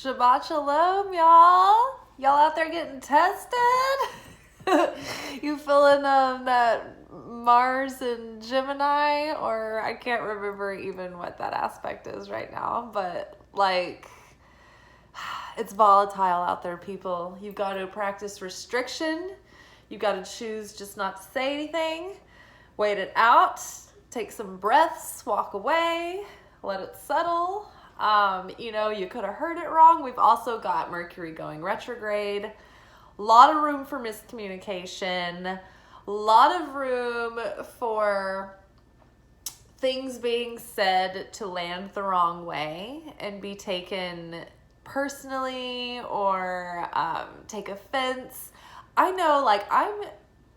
Shabbat shalom, y'all. Y'all out there getting tested? You feeling that Mars and Gemini? Or I can't remember even what that aspect is right now. But like, it's volatile out there, people. You've got to practice restriction. You've got to choose just not to say anything. Wait it out. Take some breaths. Walk away. Let it settle. You could have heard it wrong. We've also got Mercury going retrograde. A lot of room for miscommunication. A lot of room for things being said to land the wrong way and be taken personally or take offense. I know,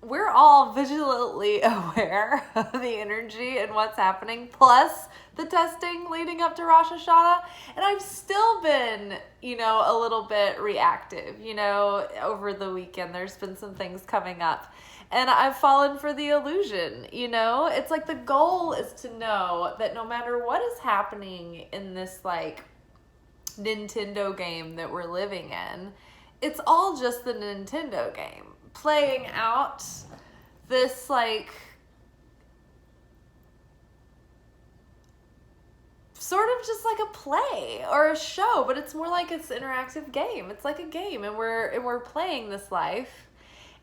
we're all vigilantly aware of the energy and what's happening, plus the testing leading up to Rosh Hashanah. And I've still been, a little bit reactive, over the weekend. There's been some things coming up. And I've fallen for the illusion, It's like the goal is to know that no matter what is happening in this, Nintendo game that we're living in, it's all just the Nintendo game. Playing out this sort of just like a play or a show, but it's more like it's an interactive game. It's like a game, and we're playing this life,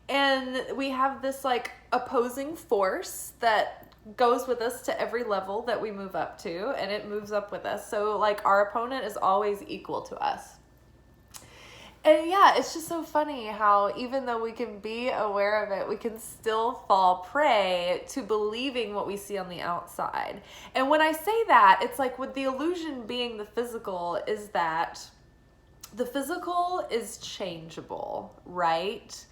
and we have this opposing force that goes with us to every level that we move up to, and it moves up with us. So our opponent is always equal to us. And yeah, it's just so funny how even though we can be aware of it, we can still fall prey to believing what we see on the outside. And when I say that, it's with the illusion being the physical is that the physical is changeable, right?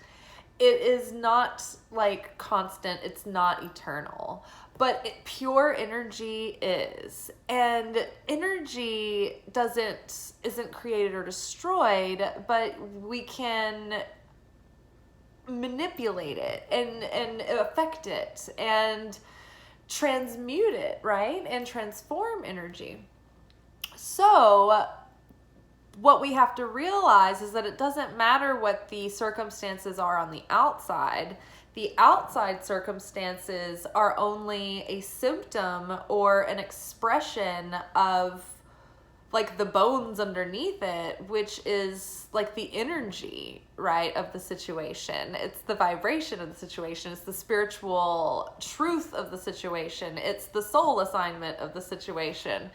It is not constant, it's not eternal. But pure energy is. And energy isn't created or destroyed, but we can manipulate it and affect it and transmute it, right? And transform energy. So what we have to realize is that it doesn't matter what the circumstances are on the outside. The outside circumstances are only a symptom or an expression of the bones underneath it, which is the energy, right, of the situation. It's the vibration of the situation. It's the spiritual truth of the situation. It's the soul assignment of the situation.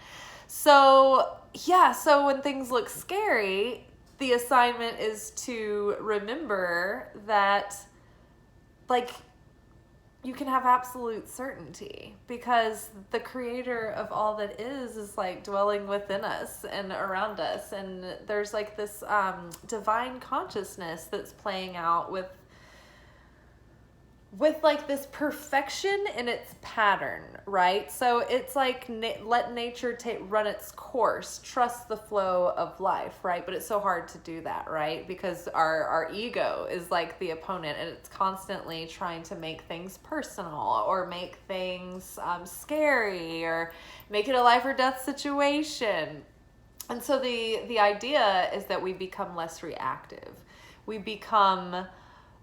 So when things look scary, the assignment is to remember that you can have absolute certainty because the creator of all that is dwelling within us and around us. And there's this divine consciousness that's playing out with this perfection in its pattern, right? So it's let nature run its course, trust the flow of life, right? But it's so hard to do that, right? Because our ego is the opponent, and it's constantly trying to make things personal or make things scary or make it a life or death situation. And so the idea is that we become less reactive. We become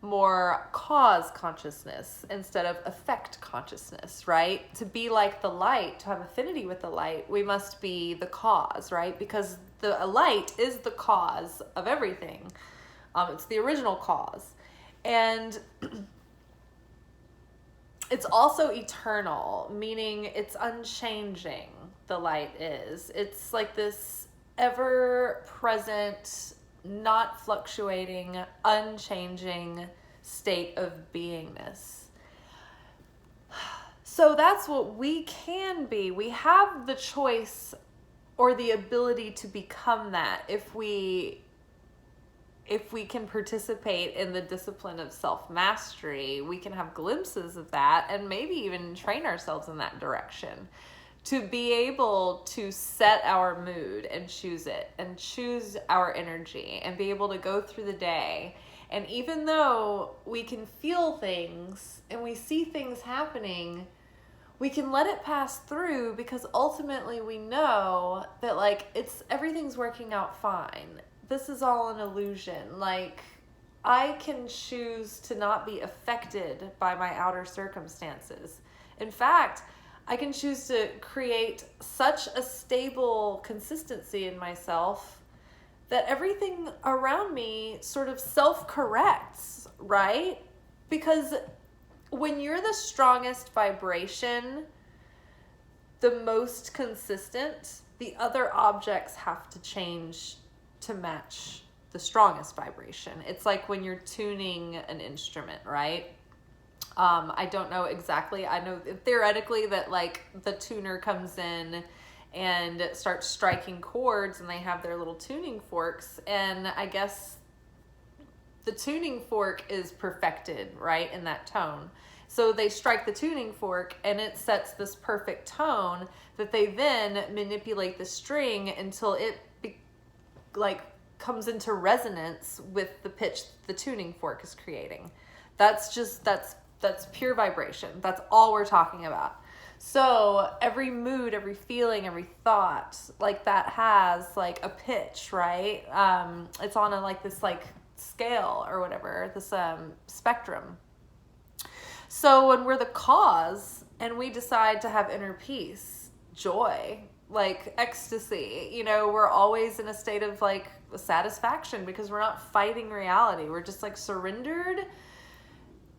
more cause consciousness instead of effect consciousness, right? To be like the light, to have affinity with the light, we must be the cause, right? Because the light is the cause of everything. It's the original cause. And it's also eternal, meaning it's unchanging, the light is. It's this ever-present, not fluctuating, unchanging state of beingness. So that's what we can be. We have the choice or the ability to become that if we can participate in the discipline of self-mastery. We can have glimpses of that and maybe even train ourselves in that direction to be able to set our mood and choose it and choose our energy and be able to go through the day. And even though we can feel things and we see things happening, we can let it pass through because ultimately we know that like everything's working out fine. This is all an illusion. Like, I can choose to not be affected by my outer circumstances. In fact, I can choose to create such a stable consistency in myself that everything around me sort of self-corrects, right? Because when you're the strongest vibration, the most consistent, the other objects have to change to match the strongest vibration. It's like when you're tuning an instrument, right? I don't know exactly. I know theoretically that like the tuner comes in and starts striking chords and they have their little tuning forks. And I guess the tuning fork is perfected, right, in that tone. So they strike the tuning fork and it sets this perfect tone that they then manipulate the string until it comes into resonance with the pitch the tuning fork is creating. That's pure vibration. That's all we're talking about. So every mood, every feeling, every thought like that has like a pitch, right? It's on this like scale or whatever, this spectrum. So when we're the cause and we decide to have inner peace, joy, like ecstasy, we're always in a state of like satisfaction because we're not fighting reality. We're just like surrendered.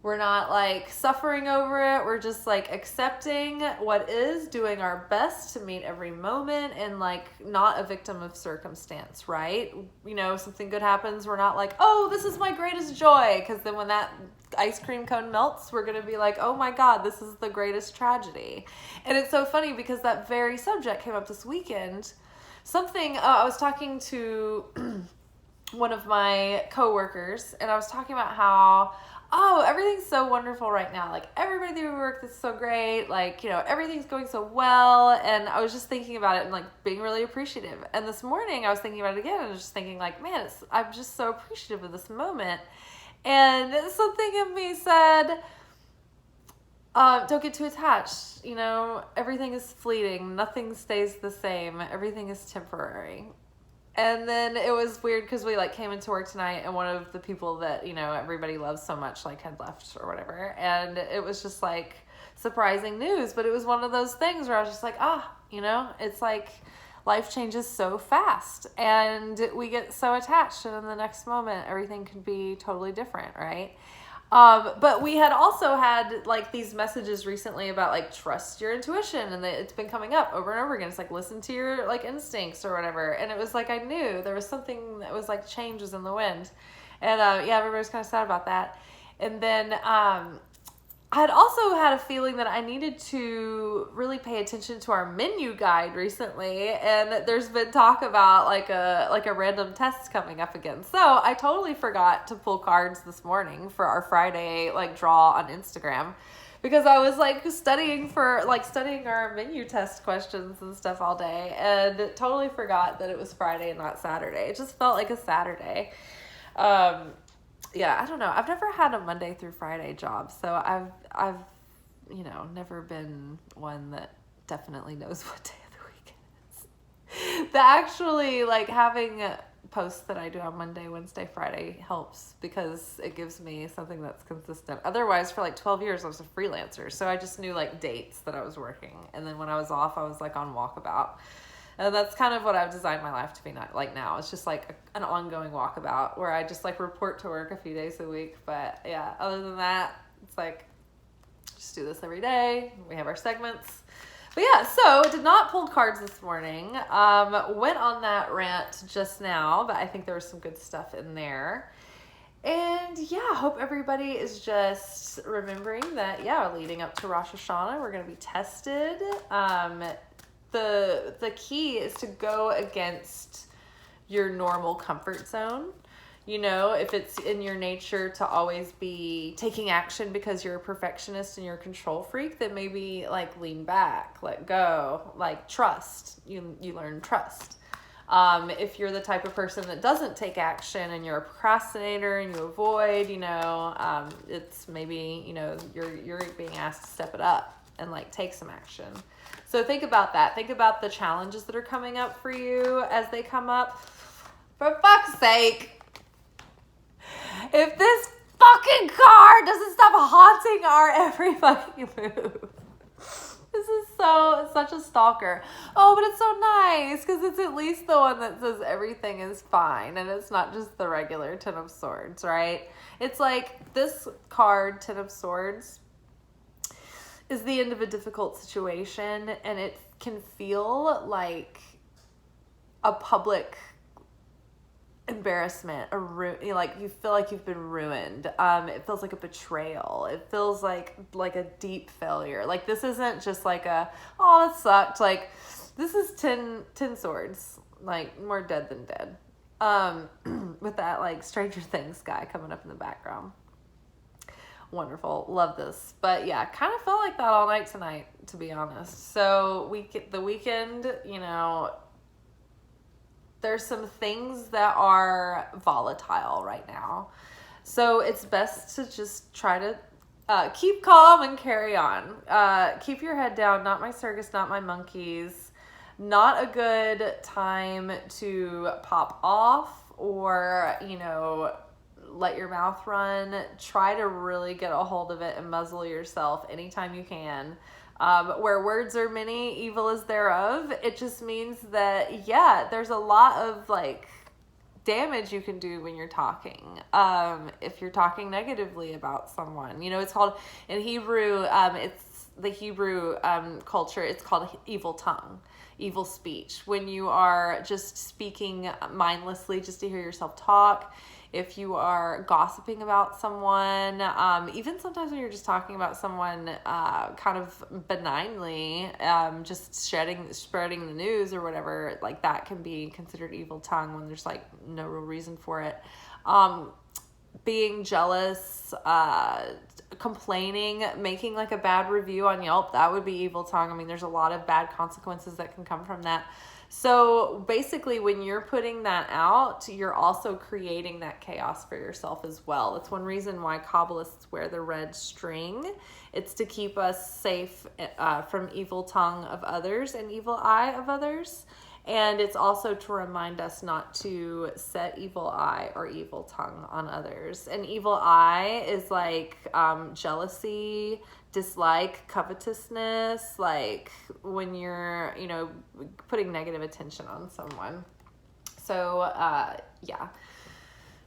We're not like suffering over it. We're just like accepting what is, doing our best to meet every moment and like not a victim of circumstance, right? Something good happens. We're not like, oh, this is my greatest joy. Because then when that ice cream cone melts, we're going to be like, oh my God, this is the greatest tragedy. And it's so funny because that very subject came up this weekend. I was talking to one of my coworkers and I was talking about how, everything's so wonderful right now. Like everybody through work is so great. Like, everything's going so well. And I was just thinking about it and like being really appreciative. And this morning I was thinking about it again and I was just thinking like, man, I'm just so appreciative of this moment. And something in me said, don't get too attached. Everything is fleeting. Nothing stays the same. Everything is temporary. And then it was weird because we like came into work tonight and one of the people that, everybody loves so much like had left or whatever. And it was just like surprising news, but it was one of those things where I was just like, it's like life changes so fast and we get so attached and in the next moment, everything could be totally different. Right. But we had also had like these messages recently about like trust your intuition and it's been coming up over and over again. It's like listen to your like instincts or whatever. And it was like I knew there was something that was like change was in the wind. And everybody's kind of sad about that. And then I had also had a feeling that I needed to really pay attention to our menu guide recently, and there's been talk about like a random test coming up again. So I totally forgot to pull cards this morning for our Friday like draw on Instagram because I was like studying our menu test questions and stuff all day, and totally forgot that it was Friday and not Saturday. It just felt like a Saturday. I don't know. I've never had a Monday through Friday job, so I've never been one that definitely knows what day of the week it is. Actually, like having posts that I do on Monday, Wednesday, Friday helps because it gives me something that's consistent. Otherwise, for like 12 years, I was a freelancer, so I just knew like dates that I was working, and then when I was off, I was like on walkabout. And that's kind of what I've designed my life to be like now. It's just like an ongoing walkabout where I just like report to work a few days a week. But yeah, other than that, it's like just do this every day. We have our segments. But yeah, so did not pull cards this morning. Went on that rant just now, but I think there was some good stuff in there. And yeah, hope everybody is just remembering that, leading up to Rosh Hashanah, we're going to be tested. The key is to go against your normal comfort zone. If it's in your nature to always be taking action because you're a perfectionist and you're a control freak, then maybe like lean back, let go, like trust. You learn trust. If you're the type of person that doesn't take action and you're a procrastinator and you avoid, it's maybe, you're being asked to step it up. and like take some action. So think about that. Think about the challenges that are coming up for you as they come up. For fuck's sake, if this fucking car doesn't stop haunting our every fucking move. This is such a stalker. Oh, but it's so nice because it's at least the one that says everything is fine and it's not just the regular Ten of Swords, right? It's like this card, Ten of Swords, is the end of a difficult situation, and it can feel like a public embarrassment, like you feel like you've been ruined. It feels like a betrayal. It feels like a deep failure. Like this isn't just like oh, that sucked. Like this is 10 swords, like more dead than dead. With that like Stranger Things guy coming up in the background. Wonderful. Love this. But yeah, kind of felt like that all night tonight, to be honest. So the weekend, there's some things that are volatile right now. So it's best to just try to keep calm and carry on. Keep your head down. Not my circus, not my monkeys. Not a good time to pop off or, let your mouth run. Try to really get a hold of it and muzzle yourself anytime you can. Where words are many, evil is thereof. It just means that, there's a lot of like damage you can do when you're talking. If you're talking negatively about someone, it's called in Hebrew, it's the Hebrew culture, it's called evil tongue, evil speech. When you are just speaking mindlessly just to hear yourself talk. If you are gossiping about someone, even sometimes when you're just talking about someone kind of benignly, just spreading the news or whatever, like that can be considered evil tongue when there's like no real reason for it. Being jealous, complaining, making like a bad review on Yelp, that would be evil tongue. I mean, there's a lot of bad consequences that can come from that. So basically when you're putting that out, you're also creating that chaos for yourself as well. That's one reason why Kabbalists wear the red string. It's to keep us safe from evil tongue of others and evil eye of others. And it's also to remind us not to set evil eye or evil tongue on others. And evil eye is like jealousy, dislike, covetousness, like when you're, putting negative attention on someone. So,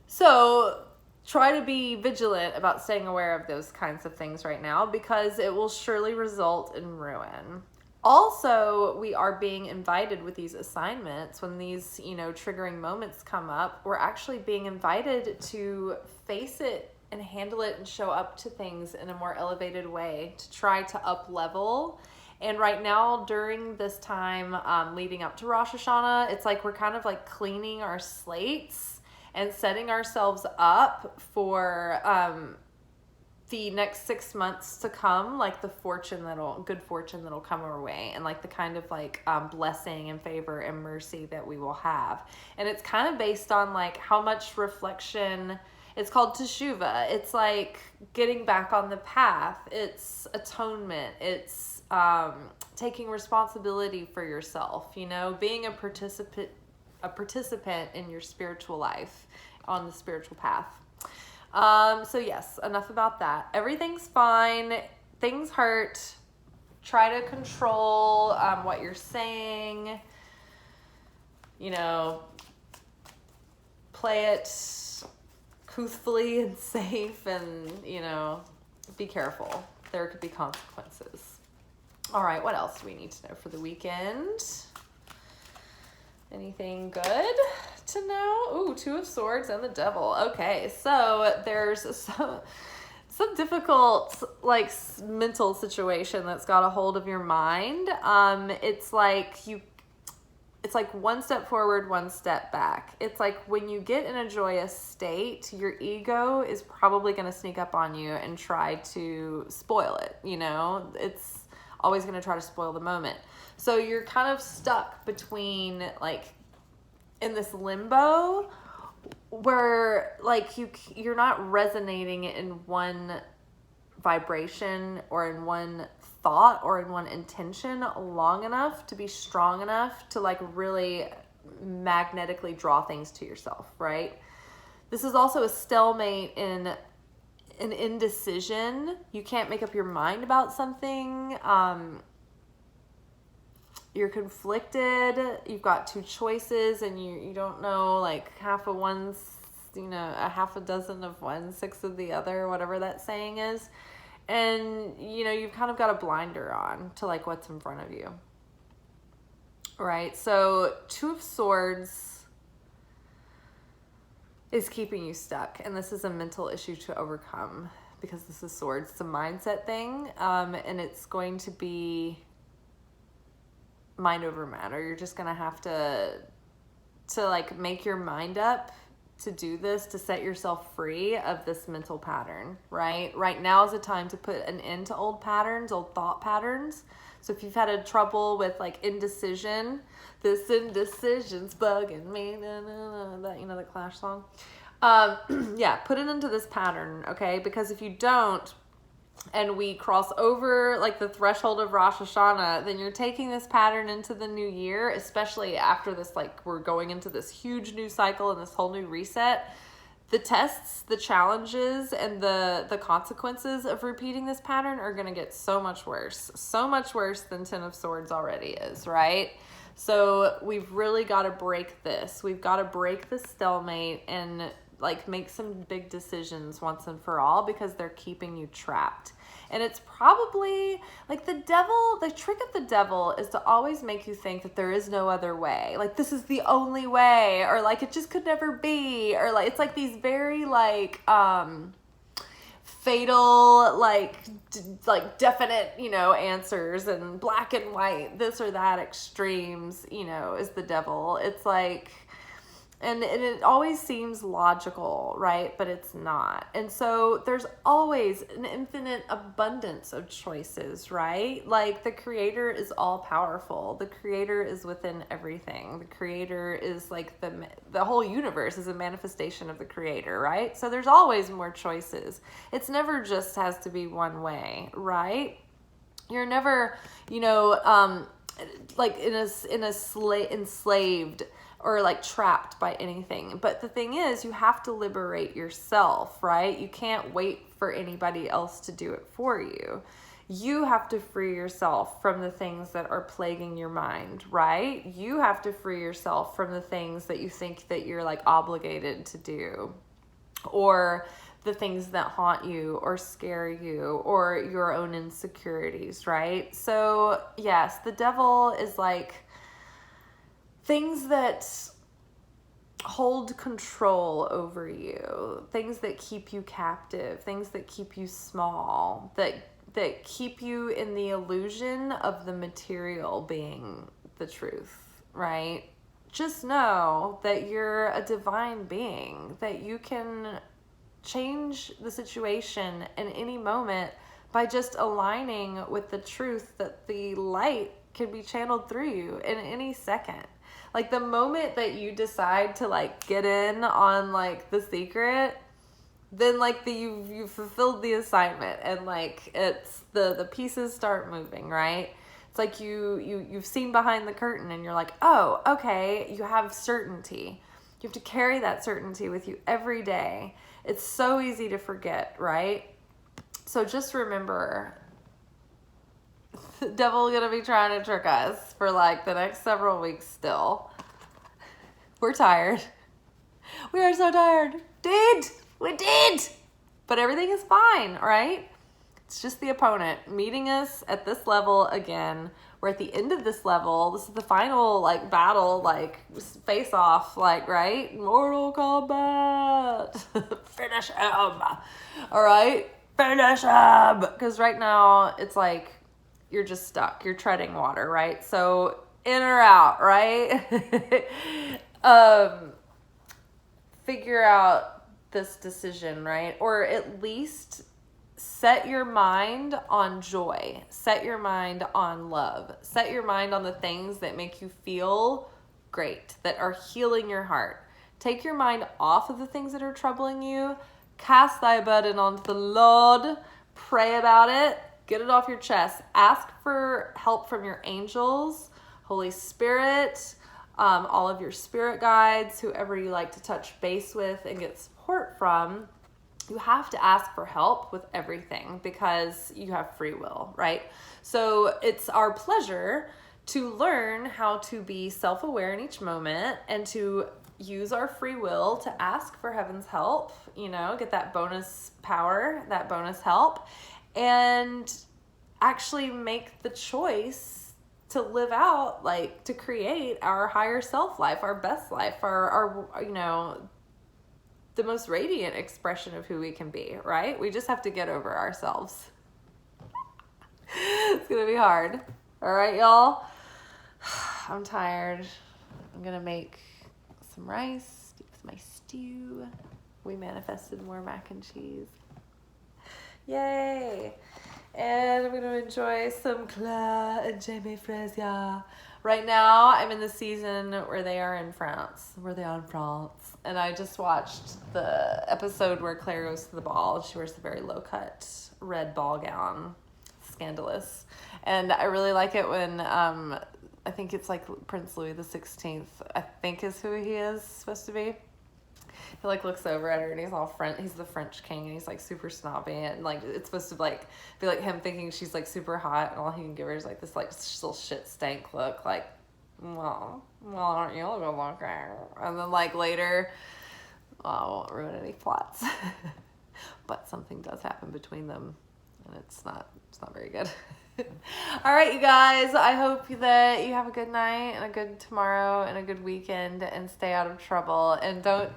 So try to be vigilant about staying aware of those kinds of things right now because it will surely result in ruin. Also, we are being invited with these assignments when these, triggering moments come up. We're actually being invited to face it and handle it and show up to things in a more elevated way to try to up level. And right now, during this time leading up to Rosh Hashanah, it's like we're kind of like cleaning our slates and setting ourselves up for the next 6 months to come, like the good fortune that'll come our way, and like the kind of like blessing and favor and mercy that we will have. And it's kind of based on like how much reflection. It's called teshuvah. It's like getting back on the path. It's atonement. It's taking responsibility for yourself, being a participant in your spiritual life on the spiritual path. So yes, enough about that. Everything's fine. Things hurt. Try to control what you're saying. Play it truthfully and safe, and be careful. There could be consequences. All right, what else do we need to know for the weekend? Anything good to know? Ooh, Two of Swords and the Devil. Okay, so there's some difficult like mental situation that's got a hold of your mind. It's like one step forward, one step back. It's like when you get in a joyous state, your ego is probably going to sneak up on you and try to spoil it. It's always going to try to spoil the moment. So you're kind of stuck between like in this limbo where like you're not resonating in one vibration or in one thought or in one intention long enough to be strong enough to like really magnetically draw things to yourself, right? This is also a stalemate in an indecision. You can't make up your mind about something. You're conflicted. You've got two choices and you don't know, like half of one's, a half a dozen of one, six of the other, whatever that saying is. And, you've kind of got a blinder on to like what's in front of you. Right? So 2 of Swords is keeping you stuck. And this is a mental issue to overcome because this is Swords. It's a mindset thing. And it's going to be mind over matter. You're just going to have to like make your mind up to do this, to set yourself free of this mental pattern, right? Right now is a time to put an end to old patterns, old thought patterns. So if you've had a trouble with like indecision, this indecision's bugging me, that, the Clash song. Yeah, put it into this pattern, okay? Because if you don't, and we cross over like the threshold of Rosh Hashanah, then you're taking this pattern into the new year, especially after this, like we're going into this huge new cycle and this whole new reset. The tests, the challenges, and the consequences of repeating this pattern are going to get so much worse than 10 of Swords already is, right? So we've really got to break this. We've got to break the stalemate and like make some big decisions once and for all because they're keeping you trapped. And it's probably like the trick of the devil is to always make you think that there is no other way. Like this is the only way, or like it just could never be, or like it's like these very like fatal like definite answers and black and white, this or that extremes is the devil. It's like and it always seems logical, right? But it's not. And so there's always an infinite abundance of choices, right? Like the Creator is all powerful. The Creator is within everything. The Creator is like the whole universe is a manifestation of the Creator, right? So there's always more choices. It's never just has to be one way, right? You're never, like enslaved or like trapped by anything. But the thing is, you have to liberate yourself, right? You can't wait for anybody else to do it for you. You have to free yourself from the things that are plaguing your mind, right? You have to free yourself from the things that you think that you're like obligated to do, or the things that haunt you or scare you, or your own insecurities, right? So yes, the devil is like things that hold control over you, things that keep you captive, things that keep you small, that keep you in the illusion of the material being the truth, right? Just know that you're a divine being, that you can change the situation in any moment by just aligning with the truth that the light can be channeled through you in any second. Like the moment that you decide to like get in on like the secret, then like you've fulfilled the assignment, and like it's the pieces start moving, right? It's like you've seen behind the curtain and you're like, oh, okay, you have certainty. You have to carry that certainty with you every day. It's so easy to forget, right? So just remember, the devil's gonna be trying to trick us for like the next several weeks still. We're tired. We are so tired. We did. But everything is fine, right? It's just the opponent meeting us at this level again. We're at the end of this level. This is the final like battle, like face off, like, right? Mortal Kombat. Finish him. All right? Finish him. Because right now it's like you're just stuck. You're treading water, right? So in or out, right? Figure out this decision, right? Or at least set your mind on joy. Set your mind on love. Set your mind on the things that make you feel great, that are healing your heart. Take your mind off of the things that are troubling you. Cast thy burden onto the Lord. Pray about it. Get it off your chest. Ask for help from your angels, Holy Spirit, all of your spirit guides, whoever you like to touch base with and get support from. You have to ask for help with everything because you have free will, right? So it's our pleasure to learn how to be self-aware in each moment and to use our free will to ask for heaven's help, get that bonus power, that bonus help, and actually make the choice to live out, like to create our higher self life, our best life, our the most radiant expression of who we can be, right? We just have to get over ourselves. It's gonna be hard. All right, y'all. I'm tired. I'm gonna make some rice, my stew. We manifested more mac and cheese. Yay! And I'm gonna enjoy some Claire and Jamie Frazier. Right now, I'm in the season where they are in France. And I just watched the episode where Claire goes to the ball. She wears the very low-cut red ball gown. Scandalous. And I really like it when, I think it's like Prince Louis the 16th, I think is who he is supposed to be. He like looks over at her and he's all he's the French king and he's like super snobby and like it's supposed to like be like him thinking she's like super hot and all he can give her is like this like little shit stank look like, well aren't you a good looker? And then like later, I won't ruin any plots, but something does happen between them and it's not very good. All right, you guys, I hope that you have a good night and a good tomorrow and a good weekend and stay out of trouble and don't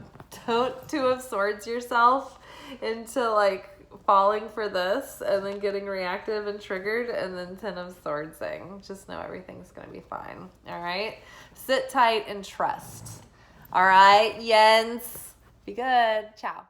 Two of Swords yourself into like falling for this and then getting reactive and triggered and then 10 of Swordsing. Just know everything's going to be fine. All right. Sit tight and trust. All right, Jens. Be good. Ciao.